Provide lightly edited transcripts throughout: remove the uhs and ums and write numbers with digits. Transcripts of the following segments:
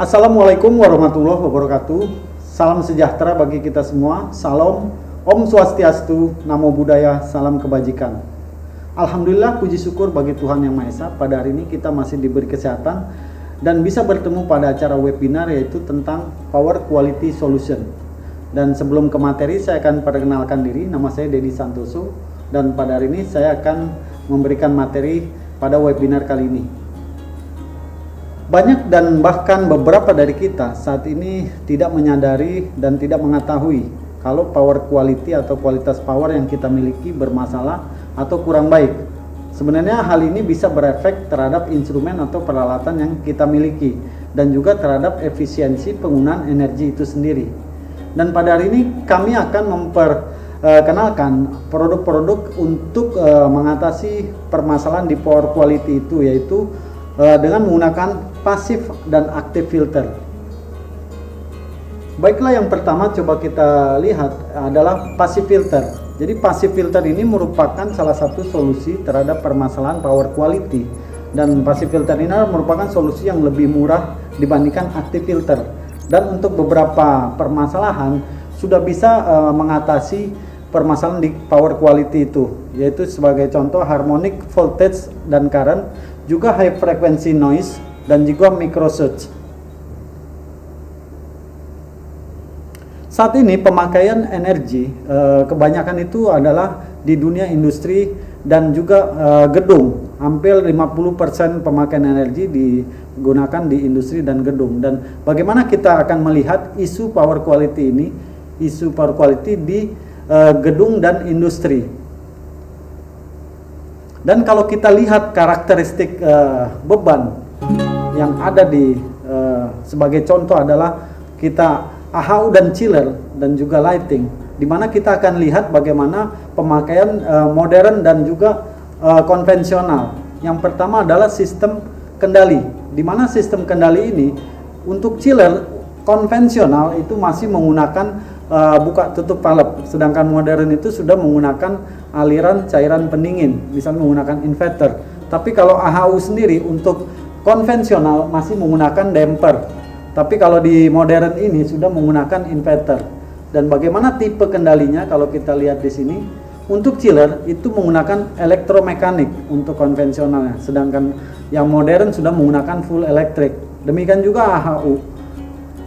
Assalamualaikum warahmatullahi wabarakatuh. Salam sejahtera bagi kita semua. Salam, Om Swastiastu, Namo Buddhaya, salam kebajikan. Alhamdulillah, puji syukur bagi Tuhan Yang Maha Esa. Pada hari ini kita masih diberi kesehatan dan bisa bertemu pada acara webinar yaitu tentang Power Quality Solution. Dan sebelum ke materi, saya akan perkenalkan diri. Nama saya Dedi Santoso dan pada hari ini saya akan memberikan materi pada webinar kali ini. Banyak dan bahkan beberapa dari kita saat ini tidak menyadari dan tidak mengetahui kalau power quality atau kualitas power yang kita miliki bermasalah atau kurang baik. Sebenarnya hal ini bisa berefek terhadap instrumen atau peralatan yang kita miliki dan juga terhadap efisiensi penggunaan energi itu sendiri. Dan pada hari ini kami akan memperkenalkan produk-produk untuk mengatasi permasalahan di power quality itu, yaitu dengan menggunakan pasif dan aktif filter. Baiklah, yang pertama coba kita lihat adalah pasif filter. Jadi pasif filter ini merupakan salah satu solusi terhadap permasalahan power quality, dan pasif filter ini merupakan solusi yang lebih murah dibandingkan aktif filter, dan untuk beberapa permasalahan sudah bisa mengatasi permasalahan di power quality itu, yaitu sebagai contoh harmonic voltage dan current, juga high frequency noise, dan juga microsurge. Saat ini pemakaian energi kebanyakan itu adalah di dunia industri dan juga gedung. Hampir 50% pemakaian energi digunakan di industri dan gedung. Dan bagaimana kita akan melihat isu power quality ini, isu power quality di gedung dan industri. Dan kalau kita lihat karakteristik beban yang ada di sebagai contoh adalah kita AHU dan chiller dan juga lighting, di mana kita akan lihat bagaimana pemakaian modern dan juga konvensional. Yang pertama adalah sistem kendali, di mana sistem kendali ini untuk chiller konvensional itu masih menggunakan buka tutup valve, sedangkan modern itu sudah menggunakan aliran cairan pendingin, misalnya menggunakan inverter. Tapi kalau AHU sendiri untuk konvensional masih menggunakan damper, tapi kalau di modern ini sudah menggunakan inverter. Dan bagaimana tipe kendalinya kalau kita lihat di sini, untuk chiller itu menggunakan elektromekanik untuk konvensionalnya, sedangkan yang modern sudah menggunakan full elektrik. Demikian juga AHU.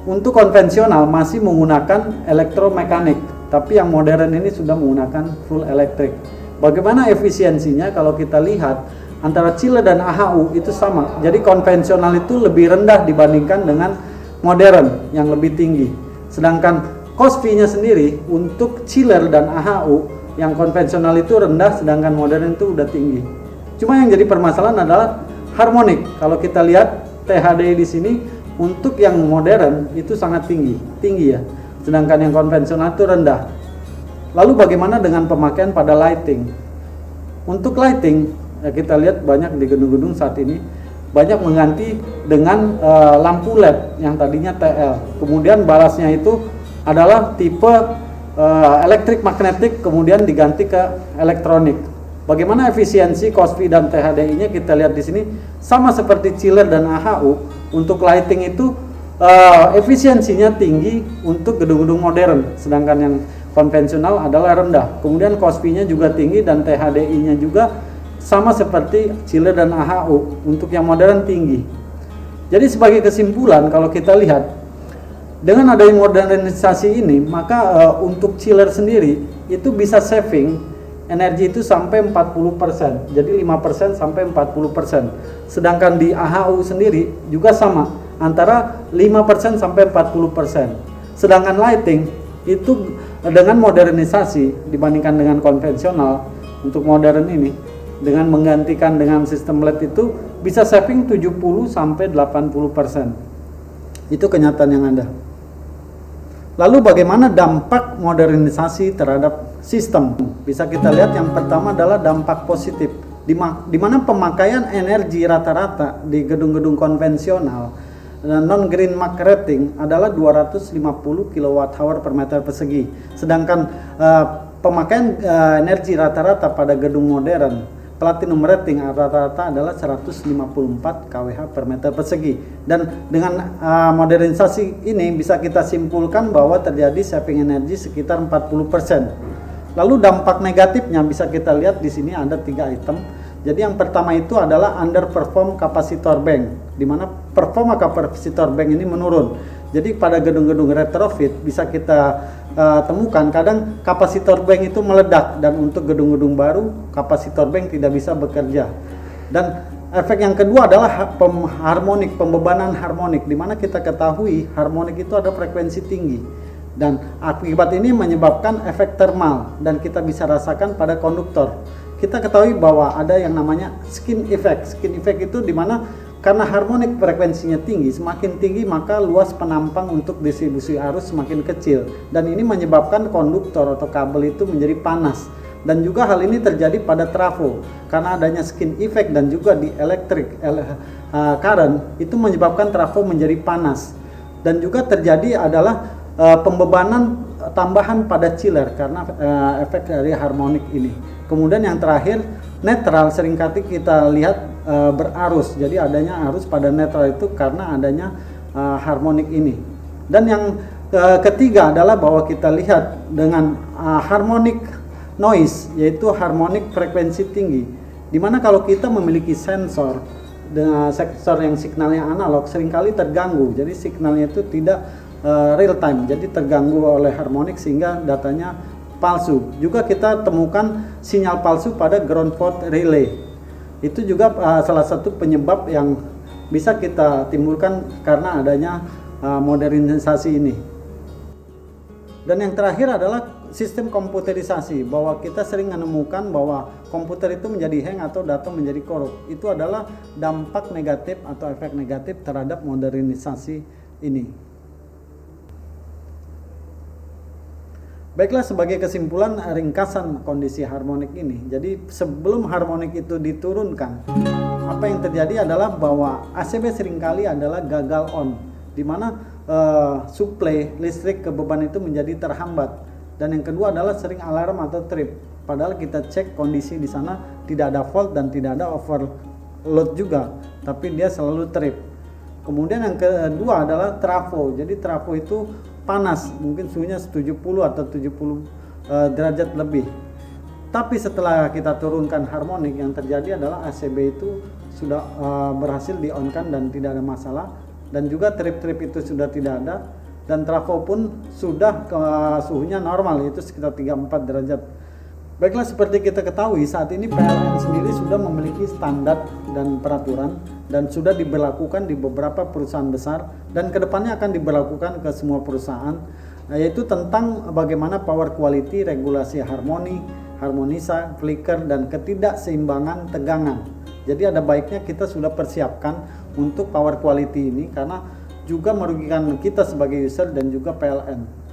Untuk konvensional masih menggunakan elektromekanik, tapi yang modern ini sudah menggunakan full elektrik. Bagaimana efisiensinya kalau kita lihat antara chiller dan AHU itu sama. Jadi konvensional itu lebih rendah dibandingkan dengan modern yang lebih tinggi. Sedangkan cost fee-nya sendiri untuk chiller dan AHU yang konvensional itu rendah, sedangkan modern itu udah tinggi. Cuma yang jadi permasalahan adalah harmonik. Kalau kita lihat THD di sini untuk yang modern itu sangat tinggi ya, sedangkan yang konvensional itu rendah. Lalu bagaimana dengan pemakaian pada lighting? Untuk lighting ya, kita lihat banyak di gedung-gedung saat ini banyak mengganti dengan lampu LED yang tadinya TL, kemudian balasnya itu adalah tipe elektrik magnetik, kemudian diganti ke elektronik. Bagaimana efisiensi, cost fee dan THDI-nya kita lihat di sini sama seperti chiller dan AHU. Untuk lighting itu efisiensinya tinggi untuk gedung-gedung modern, sedangkan yang konvensional adalah rendah. Kemudian cost fee-nya juga tinggi dan THDI-nya juga sama seperti chiller dan AHU. Untuk yang modern tinggi. Jadi sebagai kesimpulan kalau kita lihat dengan adanya modernisasi ini, maka untuk chiller sendiri itu bisa saving energi itu sampai 40%, jadi 5% sampai 40%. Sedangkan di AHU sendiri juga sama, antara 5% sampai 40%. Sedangkan lighting itu dengan modernisasi dibandingkan dengan konvensional, untuk modern ini dengan menggantikan dengan sistem LED itu bisa saving 70 sampai 80%. Itu kenyataan yang ada. Lalu bagaimana dampak modernisasi terhadap sistem? Bisa kita lihat yang pertama adalah dampak positif, di mana pemakaian energi rata-rata di gedung-gedung konvensional non-green mark rating adalah 250 kWh per meter persegi. Sedangkan pemakaian energi rata-rata pada gedung modern platinum rating rata-rata adalah 154 kWh per meter persegi. Dan dengan modernisasi ini bisa kita simpulkan bahwa terjadi saving energi sekitar 40%. Lalu dampak negatifnya bisa kita lihat di sini ada 3 item. Jadi yang pertama itu adalah underperform kapasitor bank, di mana performa kapasitor bank ini menurun. Jadi pada gedung-gedung retrofit bisa kita temukan kadang kapasitor bank itu meledak, dan untuk gedung-gedung baru kapasitor bank tidak bisa bekerja. Dan efek yang kedua adalah pembebanan harmonik, di mana kita ketahui harmonik itu ada frekuensi tinggi, dan akibat ini menyebabkan efek thermal dan kita bisa rasakan pada konduktor. Kita ketahui bahwa ada yang namanya skin effect. Skin effect itu di mana karena harmonik frekuensinya tinggi, semakin tinggi maka luas penampang untuk distribusi arus semakin kecil, dan ini menyebabkan konduktor atau kabel itu menjadi panas. Dan juga hal ini terjadi pada trafo karena adanya skin effect, dan juga di current itu menyebabkan trafo menjadi panas. Dan juga terjadi adalah pembebanan tambahan pada chiller karena efek dari harmonik ini. Kemudian yang terakhir, netral seringkali kita lihat berarus, jadi adanya arus pada netral itu karena adanya harmonik ini. Dan yang ketiga adalah bahwa kita lihat dengan harmonic noise, yaitu harmonik frekuensi tinggi, dimana kalau kita memiliki sensor dengan sensor yang signalnya analog seringkali terganggu, jadi signalnya itu tidak real time, jadi terganggu oleh harmonik sehingga datanya palsu. Juga kita temukan sinyal palsu pada ground fault relay. Itu juga salah satu penyebab yang bisa kita timbulkan karena adanya modernisasi ini. Dan yang terakhir adalah sistem komputerisasi, bahwa kita sering menemukan bahwa komputer itu menjadi hang atau data menjadi korup. Itu adalah dampak negatif atau efek negatif terhadap modernisasi ini. Baiklah, sebagai kesimpulan ringkasan kondisi harmonik ini. Jadi sebelum harmonik itu diturunkan, apa yang terjadi adalah bahwa ACB seringkali adalah gagal on, di mana suplai listrik ke beban itu menjadi terhambat. Dan yang kedua adalah sering alarm atau trip. Padahal kita cek kondisi di sana tidak ada fault dan tidak ada overload juga, tapi dia selalu trip. Kemudian yang kedua adalah trafo. Jadi trafo itu panas, mungkin suhunya 70 atau 70 derajat lebih. Tapi setelah kita turunkan harmonik, yang terjadi adalah ACB itu sudah berhasil di-on-kan dan tidak ada masalah, dan juga trip-trip itu sudah tidak ada, dan trafo pun sudah suhunya normal, yaitu sekitar 34 derajat. Baiklah, seperti kita ketahui saat ini PLN sendiri sudah memiliki standar dan peraturan dan sudah diberlakukan di beberapa perusahaan besar, dan kedepannya akan diberlakukan ke semua perusahaan, yaitu tentang bagaimana power quality, regulasi harmoni, harmonisa, flicker, dan ketidakseimbangan tegangan. Jadi ada baiknya kita sudah persiapkan untuk power quality ini karena juga merugikan kita sebagai user dan juga PLN.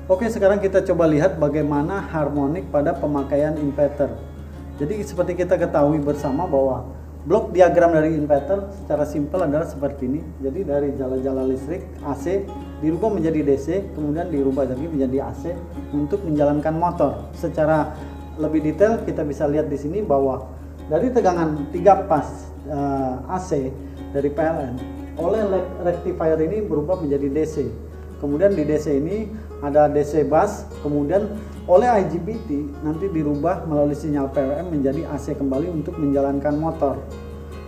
Oke, sekarang kita coba lihat bagaimana harmonik pada pemakaian inverter. Jadi seperti kita ketahui bersama bahwa blok diagram dari inverter secara simpel adalah seperti ini. Jadi dari jala-jala listrik AC dirubah menjadi DC, kemudian dirubah lagi menjadi AC untuk menjalankan motor. Secara lebih detail kita bisa lihat di sini bahwa dari tegangan 3 pas AC dari PLN oleh rectifier ini berubah menjadi DC. Kemudian di DC ini ada DC bus, kemudian oleh IGBT nanti dirubah melalui sinyal PWM menjadi AC kembali untuk menjalankan motor.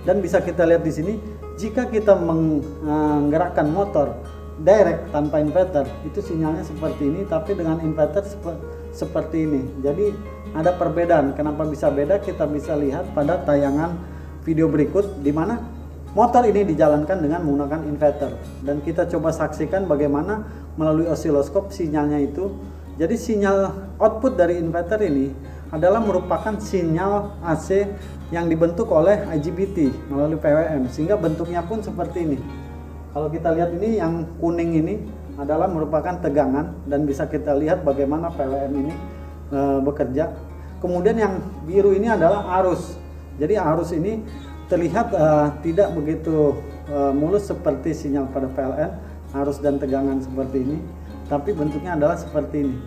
Dan bisa kita lihat di sini, jika kita menggerakkan motor direct tanpa inverter, itu sinyalnya seperti ini, tapi dengan inverter seperti ini. Jadi ada perbedaan. Kenapa bisa beda? Kita bisa lihat pada tayangan video berikut, di mana motor ini dijalankan dengan menggunakan inverter, dan kita coba saksikan bagaimana melalui osiloskop sinyalnya itu. Jadi sinyal output dari inverter ini adalah merupakan sinyal AC yang dibentuk oleh IGBT melalui PWM, sehingga bentuknya pun seperti ini. Kalau kita lihat ini, yang kuning ini adalah merupakan tegangan, dan bisa kita lihat bagaimana PWM ini bekerja. Kemudian yang biru ini adalah arus. Jadi arus ini terlihat tidak begitu mulus seperti sinyal pada PLN, arus dan tegangan seperti ini, tapi bentuknya adalah seperti ini.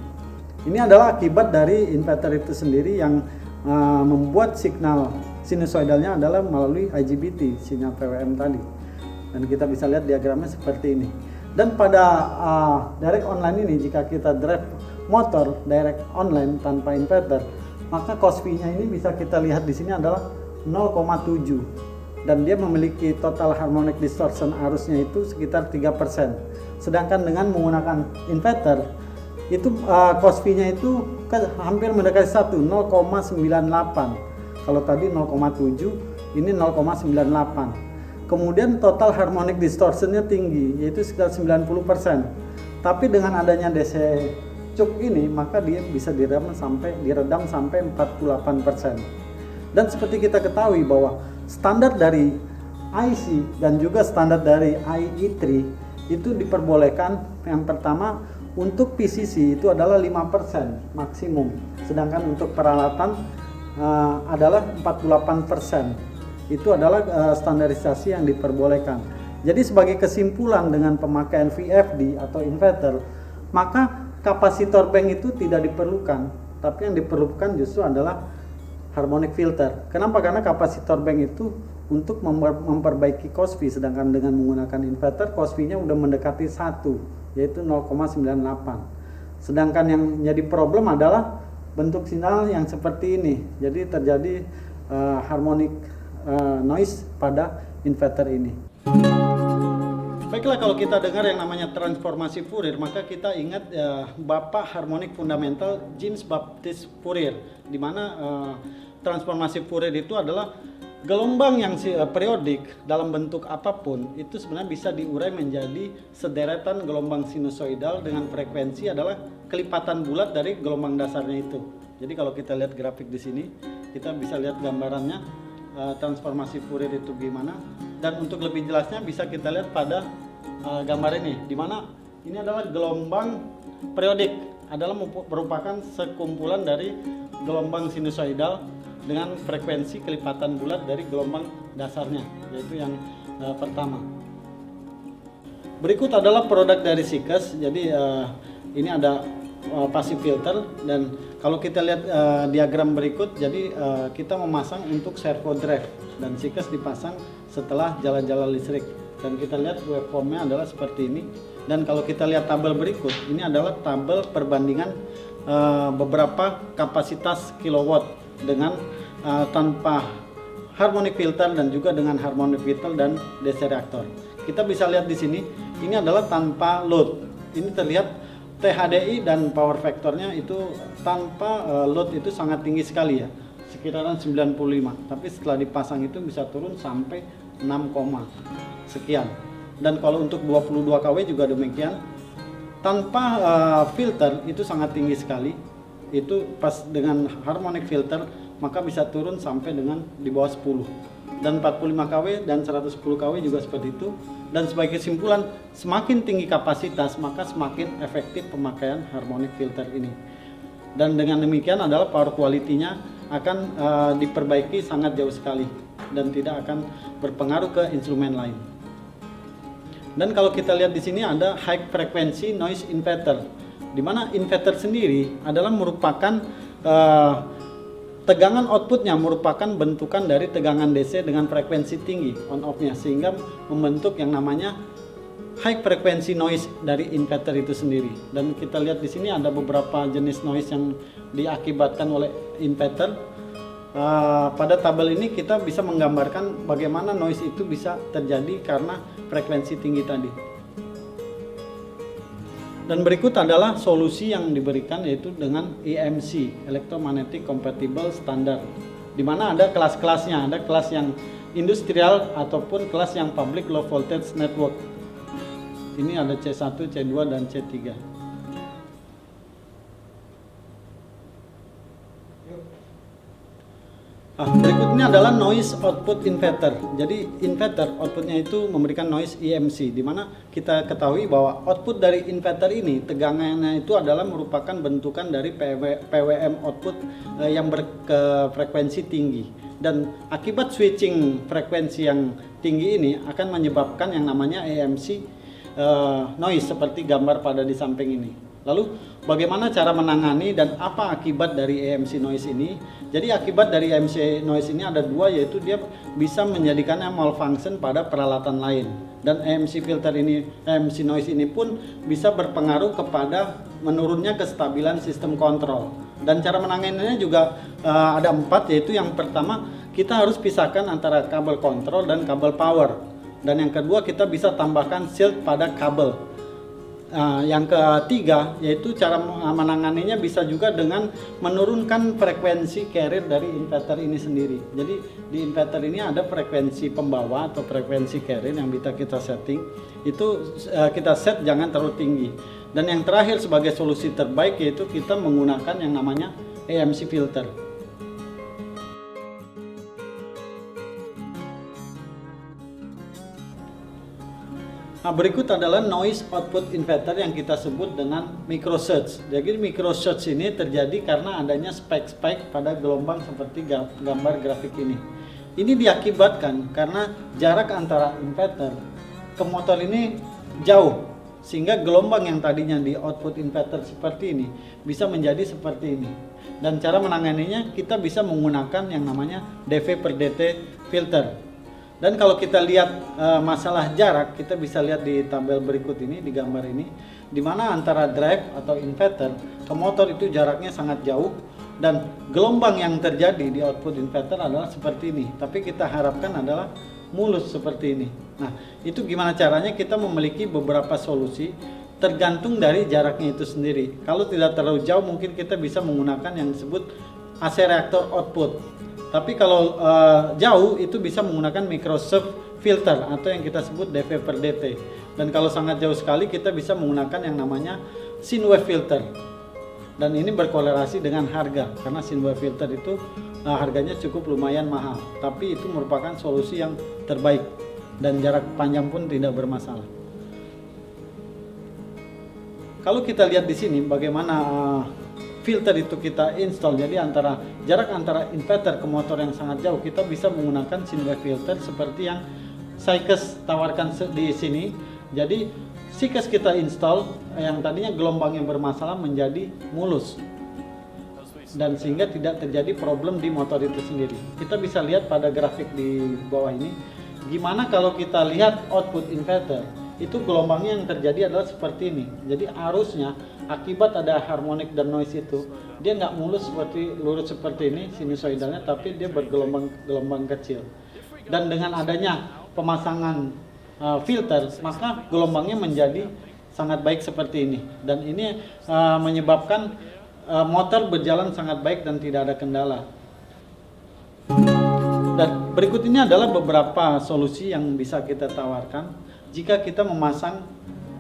Ini adalah akibat dari inverter itu sendiri yang membuat signal sinusoidalnya adalah melalui IGBT, sinyal PWM tadi. Dan kita bisa lihat diagramnya seperti ini. Dan pada direct online ini, jika kita drive motor direct online tanpa inverter, maka cost fee-nya ini bisa kita lihat di sini adalah 0,7, dan dia memiliki total harmonic distortion arusnya itu sekitar 3%. Sedangkan dengan menggunakan inverter itu cost fee-nya itu hampir mendekati 0,98. Kalau tadi 0,7, ini 0,98. Kemudian total harmonic distortion-nya tinggi, yaitu sekitar 90%. Tapi dengan adanya DC cuk ini, maka dia bisa diredam sampai 48%. Dan seperti kita ketahui bahwa standar dari IC dan juga standar dari IE3 itu diperbolehkan, yang pertama untuk PCC itu adalah 5% maksimum, sedangkan untuk peralatan adalah 48%. Itu adalah standarisasi yang diperbolehkan. Jadi sebagai kesimpulan, dengan pemakaian VFD atau inverter, maka kapasitor bank itu tidak diperlukan, tapi yang diperlukan justru adalah harmonic filter. Kenapa? Karena kapasitor bank itu untuk memperbaiki cost fee, sedangkan dengan menggunakan inverter cost fee-nya udah mendekati 1, yaitu 0,98. Sedangkan yang jadi problem adalah bentuk sinyal yang seperti ini. Jadi terjadi harmonic noise pada inverter ini. Baiklah, kalau kita dengar yang namanya transformasi Fourier, maka kita ingat Bapak harmonik fundamental James Baptist Fourier, di mana transformasi Fourier itu adalah gelombang yang periodik dalam bentuk apapun itu sebenarnya bisa diurai menjadi sederetan gelombang sinusoidal dengan frekuensi adalah kelipatan bulat dari gelombang dasarnya itu. Jadi kalau kita lihat grafik di sini, kita bisa lihat gambarannya transformasi Fourier itu gimana, dan untuk lebih jelasnya bisa kita lihat pada gambar ini, di mana ini adalah gelombang periodik, adalah merupakan sekumpulan dari gelombang sinusoidal dengan frekuensi kelipatan bulat dari gelombang dasarnya, yaitu yang pertama. Berikut adalah produk dari Seekers. Jadi ini ada passive filter, dan kalau kita lihat diagram berikut, jadi kita memasang untuk servo drive, dan Seekers dipasang setelah jala-jala listrik, dan kita lihat waveformnya adalah seperti ini. Dan kalau kita lihat tabel berikut, ini adalah tabel perbandingan beberapa kapasitas kilowatt dengan tanpa harmonic filter dan juga dengan harmonic filter dan DC reaktor. Kita bisa lihat di sini, ini adalah tanpa load. Ini terlihat THDI dan power factornya itu tanpa load itu sangat tinggi sekali ya, sekitaran 95. Tapi setelah dipasang itu bisa turun sampai 6, sekian. Dan kalau untuk 22 kW juga demikian. Tanpa filter itu sangat tinggi sekali. Itu pas dengan harmonic filter maka bisa turun sampai dengan di bawah 10. Dan 45 kW dan 110 kW juga seperti itu. Dan sebagai kesimpulan, semakin tinggi kapasitas maka semakin efektif pemakaian harmonic filter ini. Dan dengan demikian adalah power quality-nya akan diperbaiki sangat jauh sekali dan tidak akan berpengaruh ke instrumen lain. Dan kalau kita lihat di sini ada high frequency noise inverter, di mana inverter sendiri adalah merupakan tegangan outputnya merupakan bentukan dari tegangan DC dengan frekuensi tinggi on off-nya, sehingga membentuk yang namanya high frequency noise dari inverter itu sendiri. Dan kita lihat di sini ada beberapa jenis noise yang diakibatkan oleh inverter. Pada tabel ini kita bisa menggambarkan bagaimana noise itu bisa terjadi karena frekuensi tinggi tadi. Dan berikut adalah solusi yang diberikan, yaitu dengan EMC, Electromagnetic Compatible Standard, di mana ada kelas-kelasnya, ada kelas yang industrial ataupun kelas yang public low voltage network. Ini ada C1, C2 dan C3. Berikutnya adalah noise output inverter. Jadi inverter outputnya itu memberikan noise EMC, di mana kita ketahui bahwa output dari inverter ini tegangannya itu adalah merupakan bentukan dari PWM output yang berfrekuensi tinggi. Dan akibat switching frekuensi yang tinggi ini akan menyebabkan yang namanya EMC noise seperti gambar pada di samping ini. Lalu bagaimana cara menangani dan apa akibat dari EMC noise ini? Jadi akibat dari EMC noise ini ada dua, yaitu dia bisa menjadikannya malfunction pada peralatan lain. Dan EMC filter ini, EMC noise ini pun bisa berpengaruh kepada menurunnya kestabilan sistem kontrol. Dan cara menanganinya juga ada 4, yaitu yang pertama kita harus pisahkan antara kabel kontrol dan kabel power. Dan yang kedua kita bisa tambahkan shield pada kabel. Yang ketiga yaitu cara menanganinya bisa juga dengan menurunkan frekuensi carrier dari inverter ini sendiri. Jadi di inverter ini ada frekuensi pembawa atau frekuensi carrier yang bisa kita setting. Itu kita set jangan terlalu tinggi. Dan yang terakhir sebagai solusi terbaik yaitu kita menggunakan yang namanya EMC filter. Nah, berikut adalah noise output inverter yang kita sebut dengan microsurge. Jadi microsurge ini terjadi karena adanya spike-spike pada gelombang seperti gambar grafik ini. Ini diakibatkan karena jarak antara inverter ke motor ini jauh, sehingga gelombang yang tadinya di output inverter seperti ini bisa menjadi seperti ini. Dan cara menanganinya kita bisa menggunakan yang namanya dV per dt filter. Dan kalau kita lihat masalah jarak, kita bisa lihat di tabel berikut ini, di gambar ini, di mana antara drive atau inverter ke motor itu jaraknya sangat jauh, dan gelombang yang terjadi di output inverter adalah seperti ini. Tapi kita harapkan adalah mulus seperti ini. Nah, itu gimana caranya? Kita memiliki beberapa solusi tergantung dari jaraknya itu sendiri. Kalau tidak terlalu jauh, mungkin kita bisa menggunakan yang disebut AC reaktor output. Tapi kalau jauh itu bisa menggunakan microsurge filter atau yang kita sebut dV per dt. Dan kalau sangat jauh sekali kita bisa menggunakan yang namanya sine wave filter. Dan ini berkorelasi dengan harga karena sine wave filter itu harganya cukup lumayan mahal. Tapi itu merupakan solusi yang terbaik dan jarak panjang pun tidak bermasalah. Kalau kita lihat di sini bagaimana filter itu kita install, jadi jarak antara inverter ke motor yang sangat jauh kita bisa menggunakan sine wave filter seperti yang Sycus tawarkan di sini. Jadi Sycus kita install yang tadinya gelombang yang bermasalah menjadi mulus, dan sehingga tidak terjadi problem di motor itu sendiri. Kita bisa lihat pada grafik di bawah ini gimana kalau kita lihat output inverter itu gelombangnya yang terjadi adalah seperti ini. Jadi arusnya akibat ada harmonic dan noise itu dia nggak mulus lurus seperti ini sinusoidalnya, tapi dia bergelombang kecil. Dan dengan adanya pemasangan filter maka gelombangnya menjadi sangat baik seperti ini, dan ini menyebabkan motor berjalan sangat baik dan tidak ada kendala. Dan berikut ini adalah beberapa solusi yang bisa kita tawarkan jika kita memasang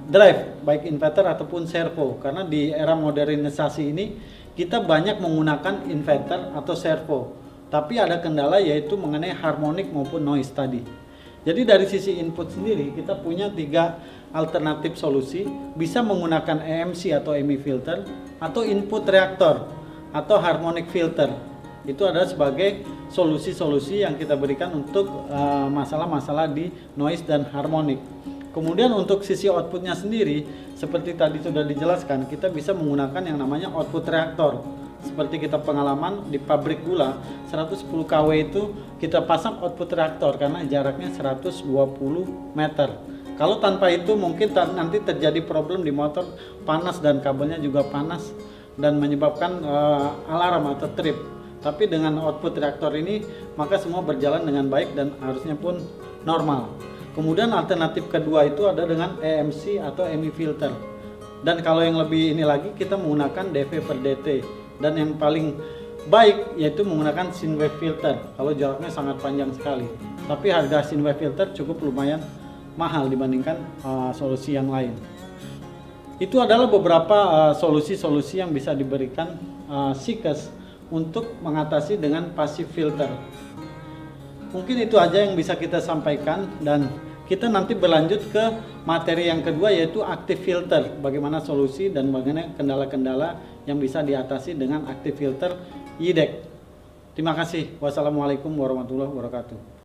drive baik inverter ataupun servo, karena di era modernisasi ini kita banyak menggunakan inverter atau servo, tapi ada kendala yaitu mengenai harmonic maupun noise tadi. Jadi dari sisi input sendiri kita punya 3 alternatif solusi, bisa menggunakan EMC atau EMI filter atau input reaktor atau harmonic filter. Itu adalah sebagai solusi-solusi yang kita berikan untuk masalah-masalah di noise dan harmonic. Kemudian untuk sisi outputnya sendiri, seperti tadi sudah dijelaskan, kita bisa menggunakan yang namanya output reaktor. Seperti kita pengalaman di pabrik gula, 110 kW itu kita pasang output reaktor karena jaraknya 120 meter. Kalau tanpa itu mungkin nanti terjadi problem di motor, panas dan kabelnya juga panas dan menyebabkan alarm atau trip. Tapi dengan output reaktor ini maka semua berjalan dengan baik dan harusnya pun normal. Kemudian alternatif kedua itu ada dengan EMC atau EMI filter. Dan kalau yang lebih ini lagi kita menggunakan dV per dt. Dan yang paling baik yaitu menggunakan sine wave filter kalau jaraknya sangat panjang sekali. Tapi harga sine wave filter cukup lumayan mahal dibandingkan solusi yang lain. Itu adalah beberapa solusi-solusi yang bisa diberikan Sycus untuk mengatasi dengan passive filter. Mungkin itu aja yang bisa kita sampaikan, dan kita nanti berlanjut ke materi yang kedua yaitu active filter. Bagaimana solusi dan bagaimana kendala-kendala yang bisa diatasi dengan active filter YDEC. Terima kasih. Wassalamualaikum warahmatullahi wabarakatuh.